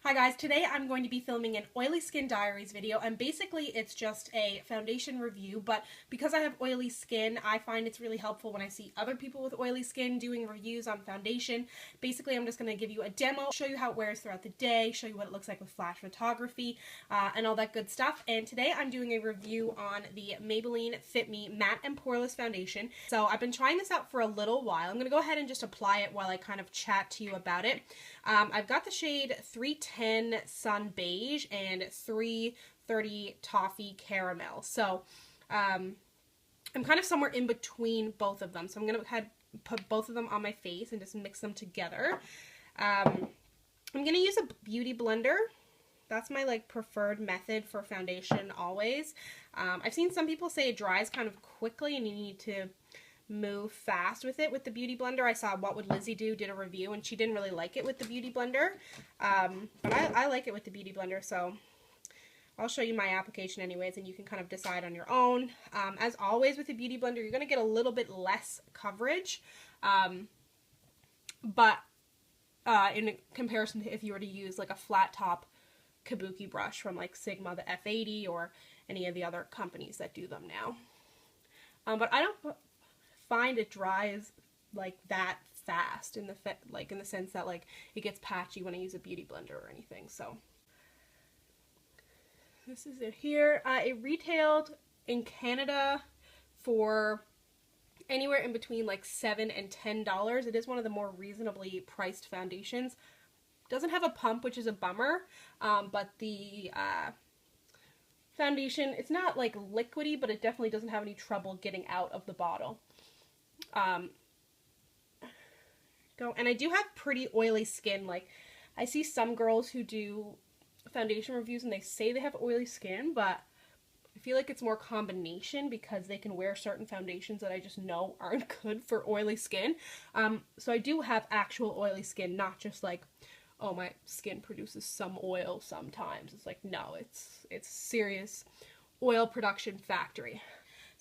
Hi guys, today I'm going to be filming an oily skin diaries video, and basically it's just a foundation review, but because I have oily skin, I find it's really helpful when I see other people with oily skin doing reviews on foundation. Basically, I'm just going to give you a demo, show you how it wears throughout the day, show you what it looks like with flash photography, and all that good stuff. And today I'm doing a review on the Maybelline Fit Me Matte and Poreless Foundation. So I've been trying this out for a little while. I'm going to go ahead and just apply it while I kind of chat to you about it. I've got the shade 310 Sun Beige and 330 Toffee Caramel. So I'm kind of somewhere in between both of them. So I'm going to put both of them on my face and just mix them together. I'm going to use a beauty blender. That's my preferred method for foundation always. I've seen some people say it dries kind of quickly and you need to move fast with it with the beauty blender. I saw What Would Lizzie Do did a review and she didn't really like it with the beauty blender, but I like it with the beauty blender, so I'll show you my application anyways and you can kind of decide on your own. As always with the beauty blender, you're going to get a little bit less coverage, but in comparison to if you were to use like a flat top kabuki brush from like Sigma, the F80, or any of the other companies that do them now. But I don't find it dries like that fast in the sense that it gets patchy when I use a beauty blender or anything. So this is it here. It retailed in Canada for anywhere in between $7 and $10. It is one of the more reasonably priced foundations. Doesn't have a pump, which is a bummer, but the foundation, it's not liquidy, but it definitely doesn't have any trouble getting out of the bottle. And I do have pretty oily skin. I see some girls who do foundation reviews and they say they have oily skin, but I feel like it's more combination because they can wear certain foundations that I just know aren't good for oily skin. So I do have actual oily skin, not just oh, my skin produces some oil sometimes. It's no, it's serious oil production factory.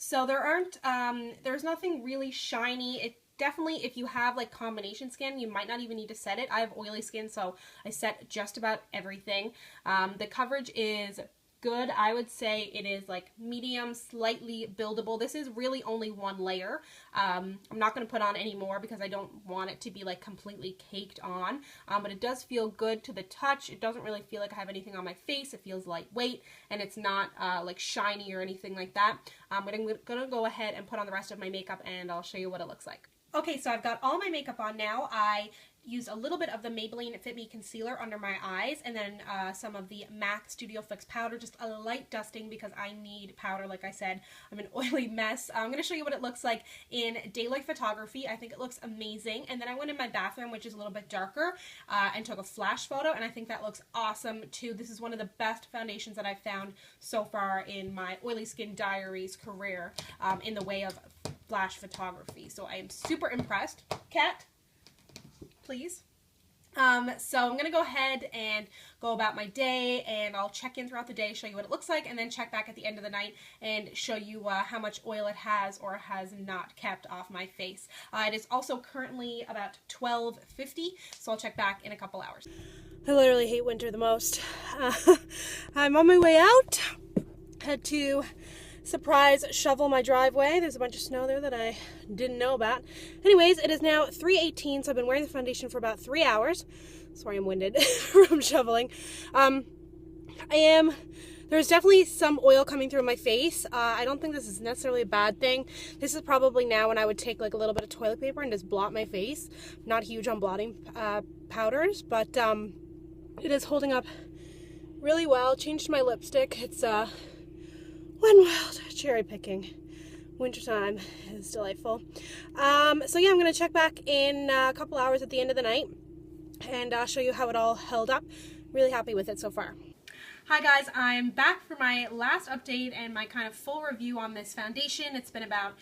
So there's nothing really shiny. It definitely, if you have combination skin, you might not even need to set it. I have oily skin, so I set just about everything. The coverage is good. I would say it is medium, slightly buildable. This is really only one layer. I'm not going to put on any more because I don't want it to be completely caked on, but it does feel good to the touch. It doesn't really feel like I have anything on my face. It feels lightweight and it's not shiny or anything like that. But I'm going to go ahead and put on the rest of my makeup and I'll show you what it looks like. Okay, so I've got all my makeup on now. I used a little bit of the Maybelline Fit Me concealer under my eyes, and then some of the MAC Studio Fix powder, just a light dusting because I need powder. Like I said, I'm an oily mess. I'm going to show you what it looks like in daylight photography. I think it looks amazing. And then I went in my bathroom, which is a little bit darker, and took a flash photo, and I think that looks awesome too. This is one of the best foundations that I've found so far in my oily skin diaries career in the way of flash photography. So I am super impressed. Cat, please. So I'm going to go ahead and go about my day, and I'll check in throughout the day, show you what it looks like, and then check back at the end of the night and show you how much oil it has or has not kept off my face. It is also currently about 12:50, so I'll check back in a couple hours. I literally hate winter the most. I'm on my way out. Had to surprise shovel my driveway. There's a bunch of snow there that I didn't know about. Anyways, it is now 3:18, so I've been wearing the foundation for about 3 hours. Sorry I'm winded from shoveling. There's definitely some oil coming through my face. I don't think this is necessarily a bad thing. This is probably now when I would take a little bit of toilet paper and just blot my face. Not huge on blotting powders, but it is holding up really well. Changed my lipstick. It's One Wild cherry picking. Wintertime is delightful. So yeah, I'm going to check back in a couple hours at the end of the night and show you how it all held up. Really happy with it so far. Hi guys, I'm back for my last update and my kind of full review on this foundation. It's been about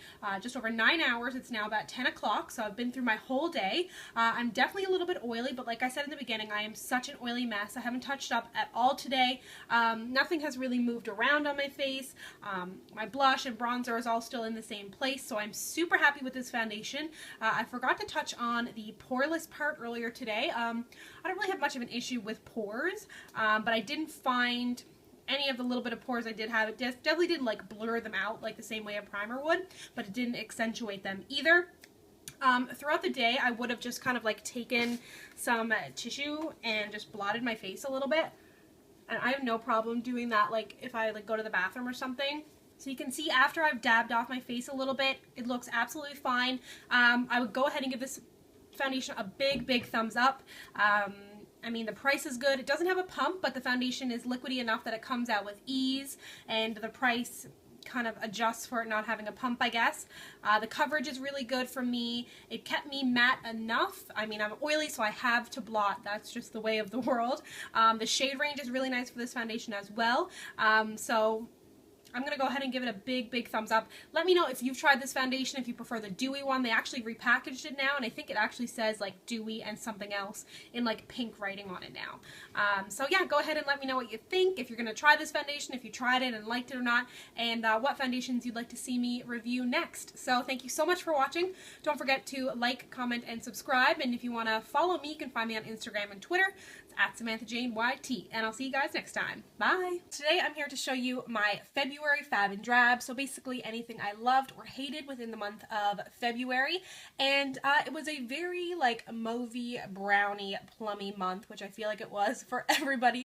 just over 9 hours. It's now about 10 o'clock, so I've been through my whole day. I'm definitely a little bit oily, but like I said in the beginning, I am such an oily mess. I haven't touched up at all today. Nothing has really moved around on my face. My blush and bronzer is all still in the same place, so I'm super happy with this foundation. I forgot to touch on the poreless part earlier today. I don't really have much of an issue with pores, but I didn't find any of the little bit of pores I did have. It definitely didn't like blur them out like the same way a primer would, but it didn't accentuate them either. Throughout the day, I would have just kind of like taken some tissue and just blotted my face a little bit. And I have no problem doing that like if I like go to the bathroom or something. So you can see after I've dabbed off my face a little bit, it looks absolutely fine. I would go ahead and give this foundation a big thumbs up. I mean, the price is good. It doesn't have a pump, but the foundation is liquidy enough that it comes out with ease, and the price kind of adjusts for it not having a pump, I guess. The coverage is really good for me. It kept me matte enough. I mean, I'm oily, so I have to blot. That's just the way of the world. The shade range is really nice for this foundation as well. So I'm going to go ahead and give it a big thumbs up. Let me know if you've tried this foundation, if you prefer the dewy one. They actually repackaged it now, and I think it actually says like dewy and something else in like pink writing on it now. So yeah, go ahead and let me know what you think, if you're going to try this foundation, if you tried it and liked it or not, and what foundations you'd like to see me review next. So thank you so much for watching. Don't forget to like, comment, and subscribe, and if you want to follow me, you can find me on Instagram and Twitter. It's at SamanthaJaneYT, and I'll see you guys next time. Bye! Today I'm here to show you my February fab and drab, so basically anything I loved or hated within the month of February, and it was a very like mauvey, browny, plummy month, which I feel like it was for everybody.